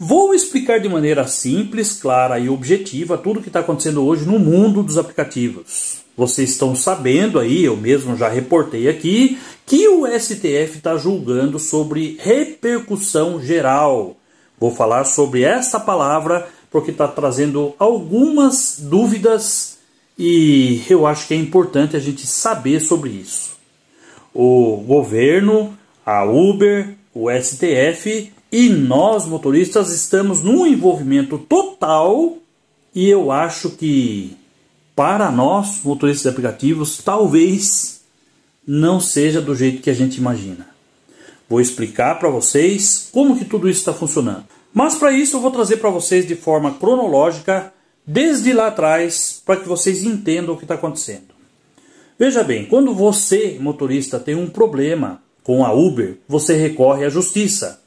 Vou explicar de maneira simples, clara e objetiva tudo o que está acontecendo hoje no mundo dos aplicativos. Vocês estão sabendo aí, eu mesmo já reportei aqui, que o STF está julgando sobre repercussão geral. Vou falar sobre essa palavra porque está trazendo algumas dúvidas e eu acho que é importante a gente saber sobre isso. O governo, a Uber, o STF e nós motoristas estamos num envolvimento total e eu acho que para nós motoristas de aplicativos talvez não seja do jeito que a gente imagina. Vou explicar para vocês como que tudo isso está funcionando. Mas para isso eu vou trazer para vocês de forma cronológica desde lá atrás para que vocês entendam o que está acontecendo. Veja bem, quando você motorista tem um problema com a Uber, você recorre à justiça.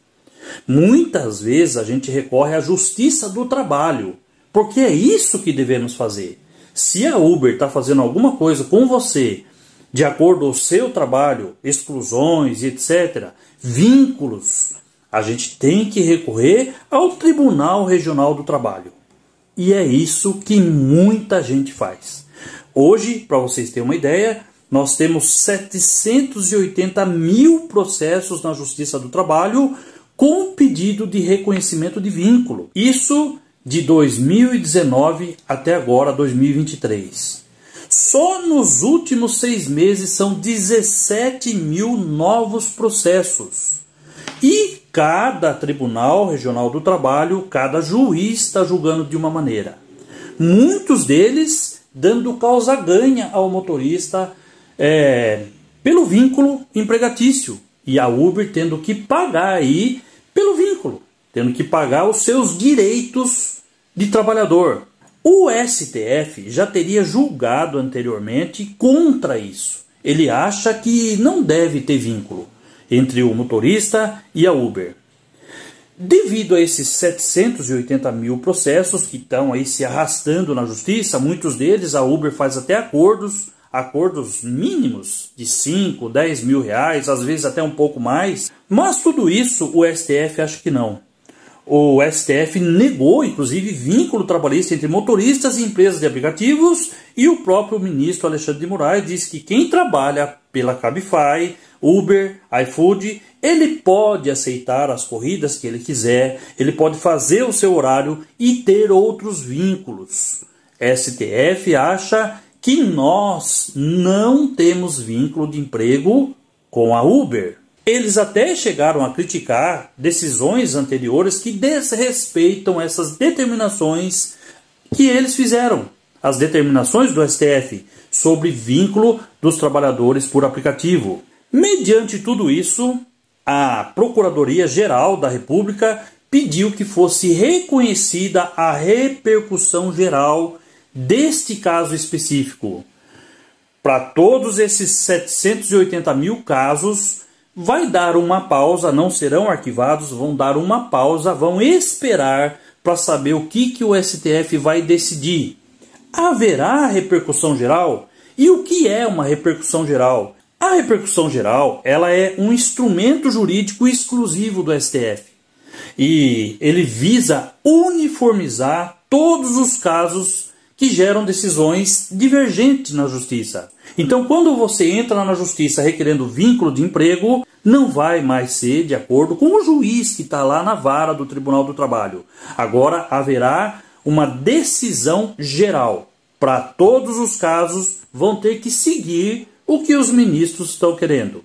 Muitas vezes a gente recorre à justiça do trabalho, porque é isso que devemos fazer. Se a Uber está fazendo alguma coisa com você, de acordo com o seu trabalho, exclusões e etc., vínculos, a gente tem que recorrer ao Tribunal Regional do Trabalho. E é isso que muita gente faz. Hoje, para vocês terem uma ideia, nós temos 780 mil processos na Justiça do Trabalho com pedido de reconhecimento de vínculo. Isso de 2019 até agora, 2023. Só nos últimos 6 meses são 17 mil novos processos. E cada Tribunal Regional do Trabalho, cada juiz está julgando de uma maneira. Muitos deles dando causa ganha ao motorista pelo vínculo empregatício. E a Uber tendo que pagar aí pelo vínculo, tendo que pagar os seus direitos de trabalhador. O STF já teria julgado anteriormente contra isso. Ele acha que não deve ter vínculo entre o motorista e a Uber. Devido a esses 780 mil processos que estão aí se arrastando na justiça, muitos deles a Uber faz até acordos mínimos de 5, 10 mil reais, às vezes até um pouco mais. Mas tudo isso o STF acha que não. O STF negou, inclusive, vínculo trabalhista entre motoristas e empresas de aplicativos e o próprio ministro Alexandre de Moraes disse que quem trabalha pela Cabify, Uber, iFood, ele pode aceitar as corridas que ele quiser, ele pode fazer o seu horário e ter outros vínculos. STF acha que nós não temos vínculo de emprego com a Uber. Eles até chegaram a criticar decisões anteriores que desrespeitam essas determinações que eles fizeram. As determinações do STF sobre vínculo dos trabalhadores por aplicativo. Mediante tudo isso, a Procuradoria-Geral da República pediu que fosse reconhecida a repercussão geral deste caso específico. Para todos esses 780 mil casos, vai dar uma pausa, não serão arquivados, vão dar uma pausa, vão esperar para saber o que o STF vai decidir. Haverá repercussão geral? E o que é uma repercussão geral? A repercussão geral, ela é um instrumento jurídico exclusivo do STF. E ele visa uniformizar todos os casos que geram decisões divergentes na justiça. Então, quando você entra na justiça requerendo vínculo de emprego, não vai mais ser de acordo com o juiz que está lá na vara do Tribunal do Trabalho. Agora haverá uma decisão geral. Para todos os casos, vão ter que seguir o que os ministros estão querendo.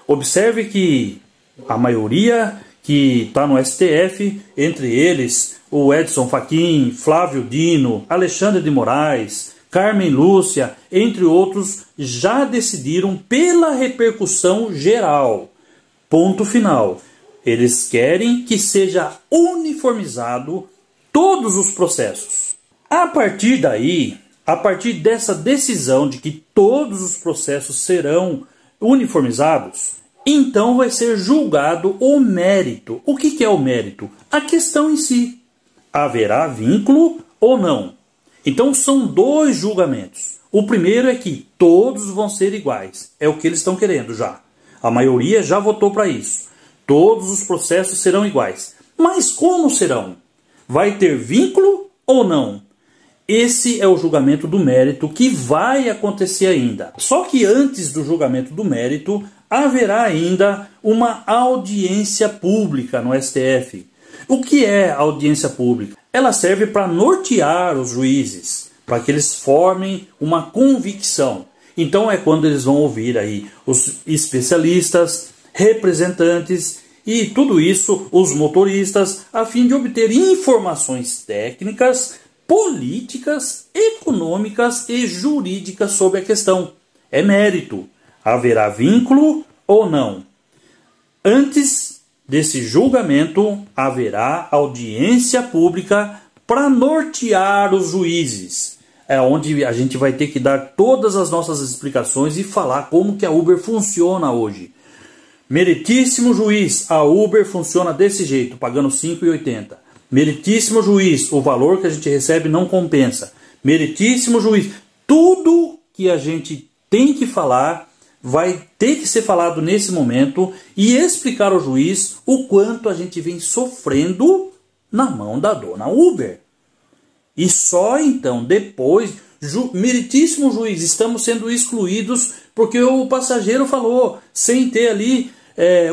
Observe que a maioria que está no STF, entre eles o Edson Fachin, Flávio Dino, Alexandre de Moraes, Carmen Lúcia, entre outros, já decidiram pela repercussão geral. Ponto final. Eles querem que seja uniformizado todos os processos. A partir daí, a partir dessa decisão de que todos os processos serão uniformizados, então vai ser julgado o mérito. O que é o mérito? A questão em si. Haverá vínculo ou não? Então são 2 julgamentos. O primeiro é que todos vão ser iguais. É o que eles estão querendo já. A maioria já votou para isso. Todos os processos serão iguais. Mas como serão? Vai ter vínculo ou não? Esse é o julgamento do mérito que vai acontecer ainda. Só que antes do julgamento do mérito, haverá ainda uma audiência pública no STF. O que é audiência pública? Ela serve para nortear os juízes, para que eles formem uma convicção. Então é quando eles vão ouvir aí os especialistas, representantes e tudo isso, os motoristas, a fim de obter informações técnicas, políticas, econômicas e jurídicas sobre a questão. É mérito. Haverá vínculo ou não? Antes desse julgamento, haverá audiência pública para nortear os juízes. É onde a gente vai ter que dar todas as nossas explicações e falar como que a Uber funciona hoje. Meritíssimo juiz, a Uber funciona desse jeito, pagando R$ 5,80. Meritíssimo juiz, o valor que a gente recebe não compensa. Meritíssimo juiz, tudo que a gente tem que falar vai ter que ser falado nesse momento e explicar ao juiz o quanto a gente vem sofrendo na mão da dona Uber. E só então depois, meritíssimo juiz, estamos sendo excluídos porque o passageiro falou, sem ter ali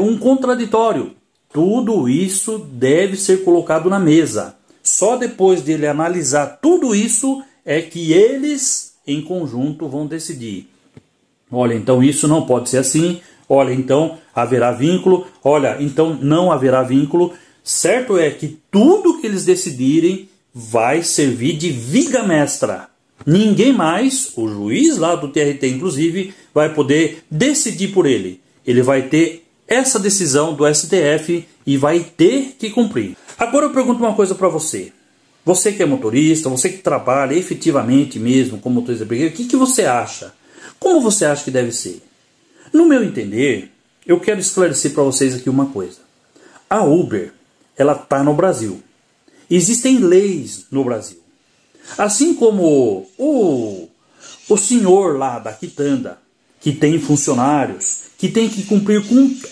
um contraditório. Tudo isso deve ser colocado na mesa. Só depois dele analisar tudo isso é que eles, em conjunto, vão decidir. Olha, então isso não pode ser assim. Olha, então haverá vínculo. Olha, então não haverá vínculo. Certo é que tudo que eles decidirem vai servir de viga mestra. Ninguém mais, o juiz lá do TRT inclusive, vai poder decidir por ele. Ele vai ter essa decisão do STF e vai ter que cumprir. Agora eu pergunto uma coisa para você. Você que é motorista, você que trabalha efetivamente mesmo como motorista de aplicativo, o que você acha? Como você acha que deve ser? No meu entender, eu quero esclarecer para vocês aqui uma coisa. A Uber, ela está no Brasil. Existem leis no Brasil. Assim como o senhor lá da quitanda, que tem funcionários, que tem que cumprir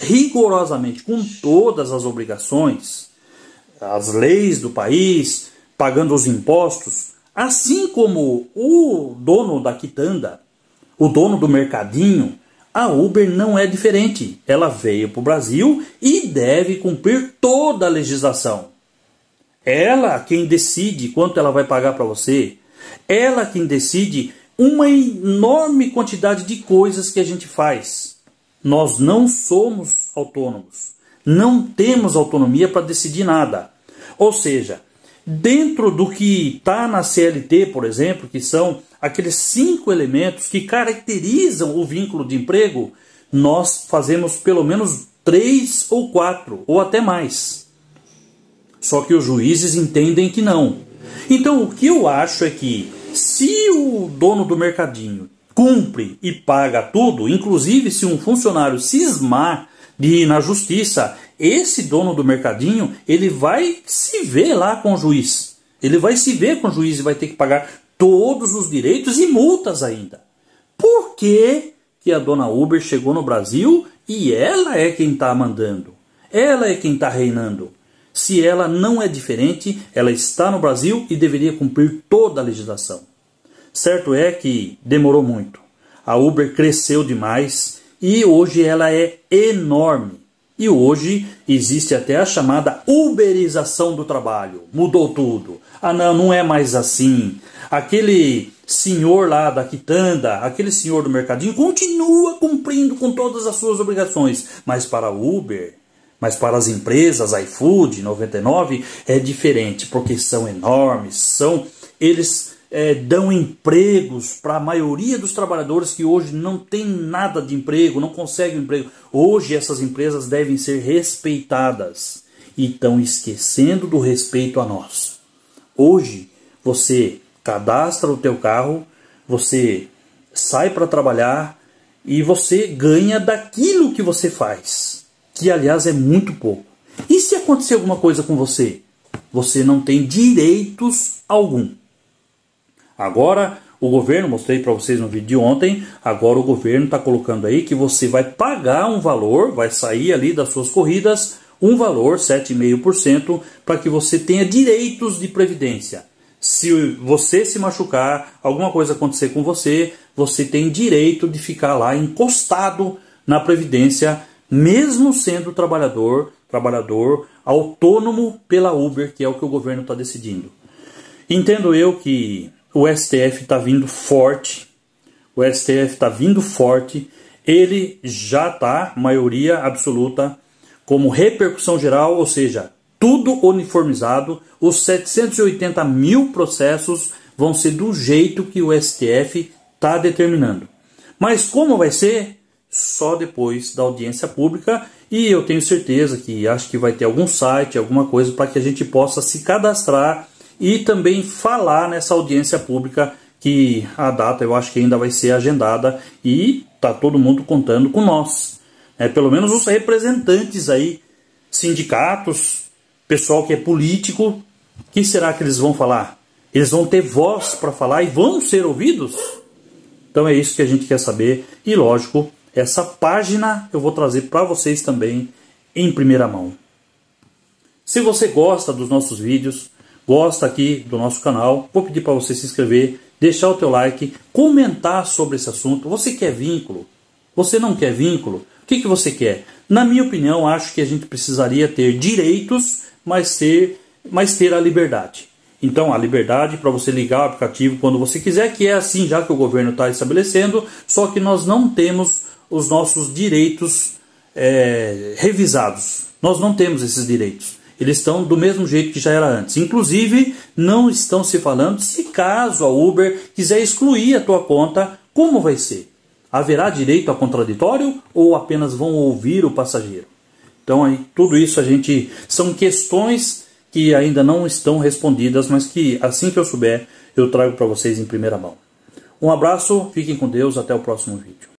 rigorosamente com todas as obrigações, as leis do país, pagando os impostos, assim como o dono da quitanda, o dono do mercadinho, a Uber não é diferente. Ela veio para o Brasil e deve cumprir toda a legislação. Ela quem decide quanto ela vai pagar para você. Ela quem decide uma enorme quantidade de coisas que a gente faz. Nós não somos autônomos. Não temos autonomia para decidir nada. Ou seja, dentro do que está na CLT, por exemplo, que são aqueles 5 elementos que caracterizam o vínculo de emprego, nós fazemos pelo menos 3 ou 4, ou até mais. Só que os juízes entendem que não. Então o que eu acho é que se o dono do mercadinho cumpre e paga tudo, inclusive se um funcionário cismar de ir na justiça, esse dono do mercadinho, ele vai se ver lá com o juiz. Ele vai se ver com o juiz e vai ter que pagar todos os direitos e multas ainda. Por que que a dona Uber chegou no Brasil e ela é quem está mandando? Ela é quem está reinando. Se ela não é diferente, ela está no Brasil e deveria cumprir toda a legislação. Certo é que demorou muito. A Uber cresceu demais e hoje ela é enorme. E hoje existe até a chamada uberização do trabalho. Mudou tudo. Ah não, não é mais assim. Aquele senhor lá da quitanda, aquele senhor do mercadinho continua cumprindo com todas as suas obrigações. Mas para a Uber, mas para as empresas, iFood, 99, é diferente. Porque são enormes, eles dão empregos para a maioria dos trabalhadores que hoje não tem nada de emprego, não conseguem emprego. Hoje essas empresas devem ser respeitadas e estão esquecendo do respeito a nós. Hoje você cadastra o teu carro, você sai para trabalhar e você ganha daquilo que você faz, que aliás é muito pouco. E se acontecer alguma coisa com você? Você não tem direitos algum. Agora o governo, mostrei para vocês no vídeo de ontem, agora o governo está colocando aí que você vai pagar um valor, vai sair ali das suas corridas, um valor, 7,5%, para que você tenha direitos de previdência. Se você se machucar, alguma coisa acontecer com você, você tem direito de ficar lá encostado na previdência, mesmo sendo trabalhador autônomo pela Uber, que é o que o governo está decidindo. Entendo eu que o STF está vindo forte, ele já está, maioria absoluta, como repercussão geral, ou seja, tudo uniformizado, os 780 mil processos vão ser do jeito que o STF está determinando. Mas como vai ser? Só depois da audiência pública, e eu tenho certeza que acho que vai ter algum site, alguma coisa para que a gente possa se cadastrar e também falar nessa audiência pública, que a data eu acho que ainda vai ser agendada e está todo mundo contando com nós. Pelo menos os representantes aí, sindicatos, pessoal que é político, o que será que eles vão falar? Eles vão ter voz para falar e vão ser ouvidos? Então é isso que a gente quer saber e, lógico, essa página eu vou trazer para vocês também em primeira mão. Se você gosta dos nossos vídeos, gosta aqui do nosso canal, vou pedir para você se inscrever, deixar o teu like, comentar sobre esse assunto. Você quer vínculo? Você não quer vínculo? O que você quer? Na minha opinião, acho que a gente precisaria ter direitos, mas ter a liberdade. Então, a liberdade para você ligar o aplicativo quando você quiser, que é assim já que o governo está estabelecendo, só que nós não temos os nossos direitos revisados. Nós não temos esses direitos. Eles estão do mesmo jeito que já era antes. Inclusive, não estão se falando se caso a Uber quiser excluir a tua conta, como vai ser? Haverá direito a contraditório ou apenas vão ouvir o passageiro? Então, aí, tudo isso são questões que ainda não estão respondidas, mas que assim que eu souber, eu trago para vocês em primeira mão. Um abraço, fiquem com Deus, até o próximo vídeo.